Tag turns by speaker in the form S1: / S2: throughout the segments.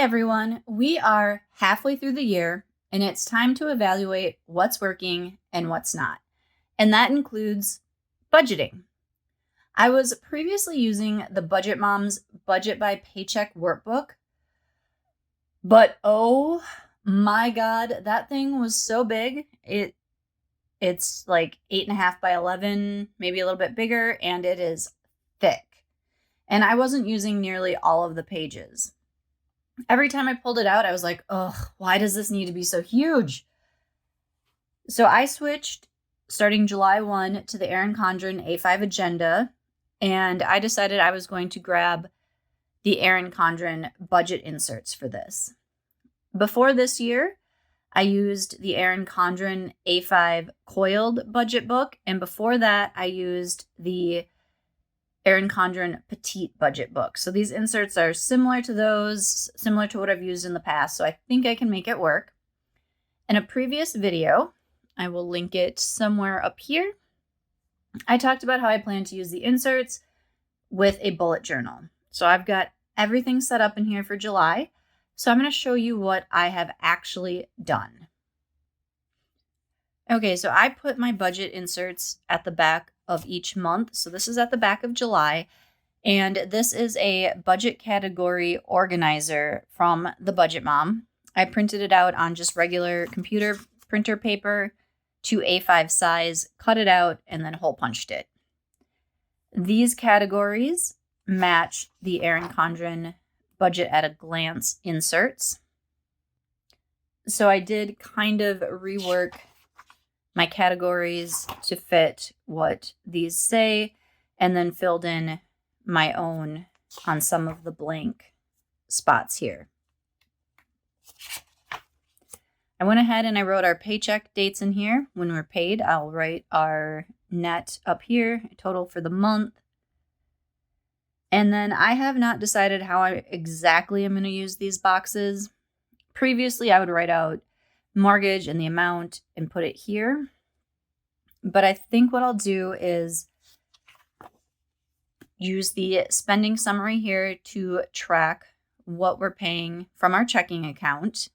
S1: everyone, we are halfway through the year and it's time to evaluate what's working and what's not. And that includes budgeting. I was previously using the Budget Moms Budget by Paycheck workbook, but oh my God, that thing was so big. It's like 8.5 by 11, maybe a little bit bigger, and it is thick. And I wasn't using nearly all of the pages. Every time I pulled it out, I was like, oh, why does this need to be so huge? So I switched starting July 1 to the Erin Condren A5 Agenda, and I decided I was going to grab the Erin Condren budget inserts for this. Before this year, I used the Erin Condren A5 coiled budget book, and before that, I used the Erin Condren Petite budget book. So these inserts are similar to those, similar to what I've used in the past, so I think I can make it work. In a previous video, I will link it somewhere up here, I talked about how I plan to use the inserts with a bullet journal. So I've got everything set up in here for July, so I'm going to show you what I have actually done. Okay, so I put my budget inserts at the back of each month. So this is at the back of July, and this is a budget category organizer from the Budget Mom. I printed it out on just regular computer printer paper to A5 size, cut it out, and then hole punched it. These categories match the Erin Condren Budget at a Glance inserts. So I did kind of rework my categories to fit what these say, and then filled in my own on some of the blank spots here. I went ahead and I wrote our paycheck dates in here. When we're paid, I'll write our net up here, total for the month. And then I have not decided how I exactly am going to use these boxes. Previously, I would write out mortgage and the amount and put it here. But I think what I'll do is use the spending summary here to track what we're paying from our checking account.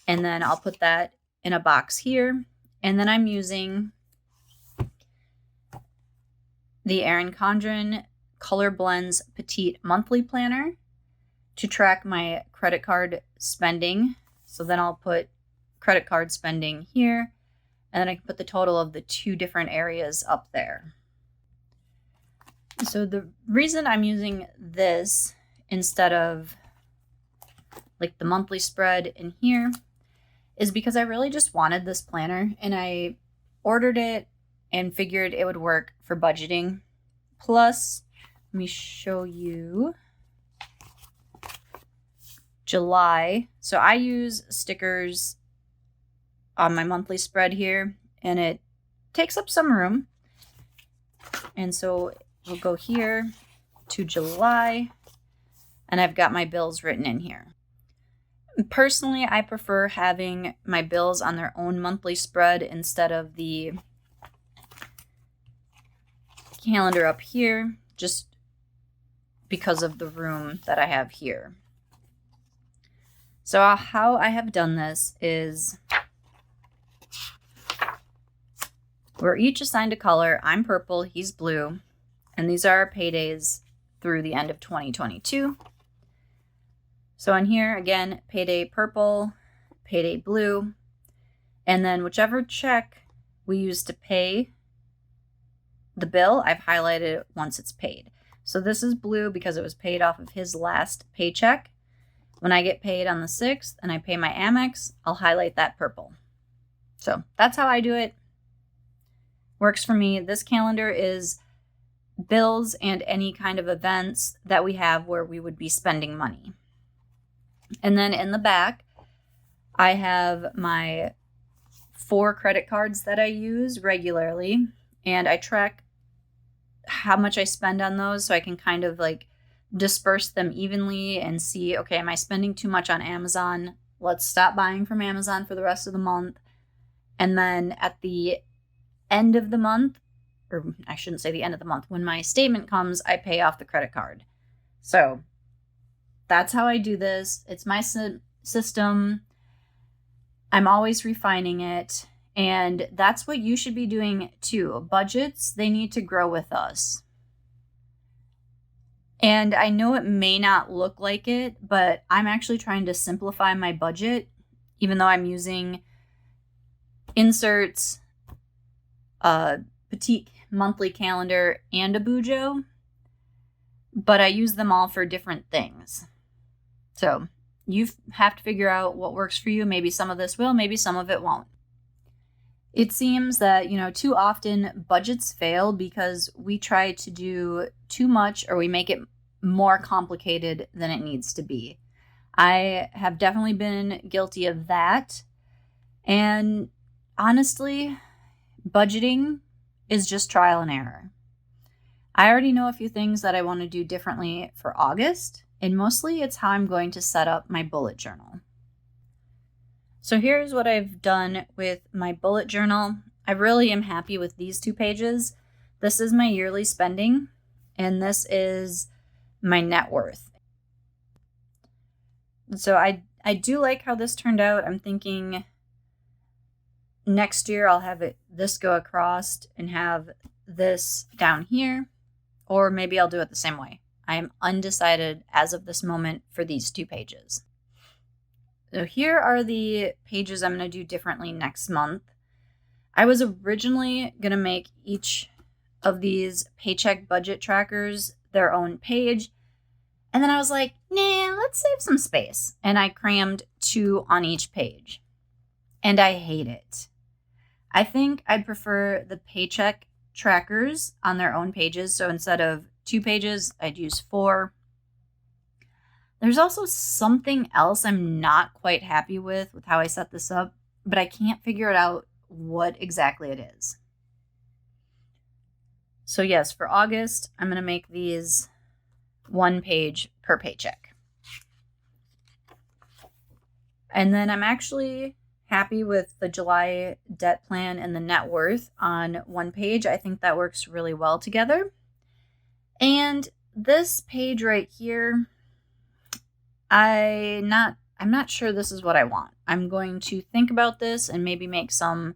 S1: And then I'll put that in a box here. And then I'm using the Erin Condren Color Blends Petite Monthly Planner to track my credit card spending. So then I'll put credit card spending here, and then I can put the total of the two different areas up there. So the reason I'm using this instead of like the monthly spread in here is because I really just wanted this planner, and I ordered it and figured it would work for budgeting. Plus, let me show you July. So I use stickers on my monthly spread here, and it takes up some room. And so we'll go here to July, and I've got my bills written in here. Personally, I prefer having my bills on their own monthly spread instead of the calendar up here, just because of the room that I have here. So how I have done this is we're each assigned a color. I'm purple, he's blue, and these are our paydays through the end of 2022. So on here, again, payday purple, payday blue, and then whichever check we use to pay the bill, I've highlighted it once it's paid. So this is blue because it was paid off of his last paycheck. When I get paid on the 6th and I pay my Amex, I'll highlight that purple. So that's how I do it. Works for me. This calendar is bills and any kind of events that we have where we would be spending money. And then in the back, I have my 4 credit cards that I use regularly, and I track how much I spend on those so I can kind of like disperse them evenly and see, okay, am I spending too much on Amazon? Let's stop buying from Amazon for the rest of the month. And then at the end of the month, or I shouldn't say the end of the month, when my statement comes, I pay off the credit card. So That's how I do this. It's my system. I'm always refining it. And that's what you should be doing too. Budgets, they need to grow with us. And I know it may not look like it, but I'm actually trying to simplify my budget, even though I'm using inserts, a Petite monthly calendar, and a Bujo. But I use them all for different things. So you have to figure out what works for you. Maybe some of this will, maybe some of it won't. It seems that, too often budgets fail because we try to do too much or we make it more complicated than it needs to be. I have definitely been guilty of that. And honestly, budgeting is just trial and error. I already know a few things that I want to do differently for August, and mostly it's how I'm going to set up my bullet journal. So here's what I've done with my bullet journal. I really am happy with these 2 pages. This is my yearly spending, and this is my net worth. So I do like how this turned out. I'm thinking next year I'll have this go across and have this down here, or maybe I'll do it the same way. I am undecided as of this moment for these 2 pages. So here are the pages I'm going to do differently next month. I was originally going to make each of these paycheck budget trackers their own page. And then I was like, nah, let's save some space. And I crammed 2 on each page. And I hate it. I think I'd prefer the paycheck trackers on their own pages. So instead of 2 pages, I'd use 4. There's also something else I'm not quite happy with how I set this up, but I can't figure it out what exactly it is. So yes, for August, I'm going to make these 1 page per paycheck. And then I'm actually happy with the July debt plan and the net worth on 1 page. I think that works really well together. And this page right here, I'm not sure this is what I want. I'm going to think about this and maybe make some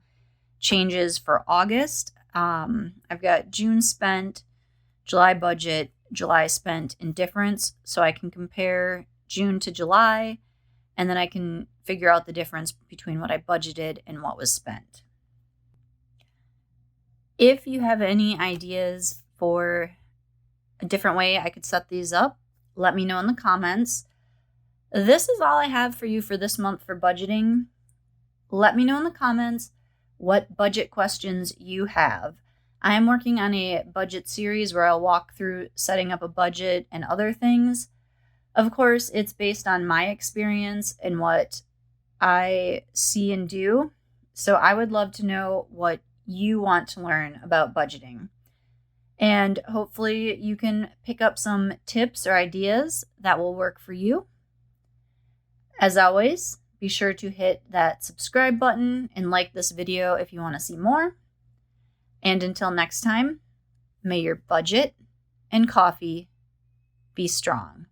S1: changes for August. I've got June spent, July budget, July spent, and difference, so I can compare June to July, and then I can figure out the difference between what I budgeted and what was spent. If you have any ideas for a different way I could set these up, let me know in the comments. This is all I have for you for this month for budgeting. Let me know in the comments what budget questions you have. I am working on a budget series where I'll walk through setting up a budget and other things. Of course, it's based on my experience and what I see and do. So I would love to know what you want to learn about budgeting. And hopefully you can pick up some tips or ideas that will work for you. As always, be sure to hit that subscribe button and like this video if you want to see more. And until next time, may your budget and coffee be strong.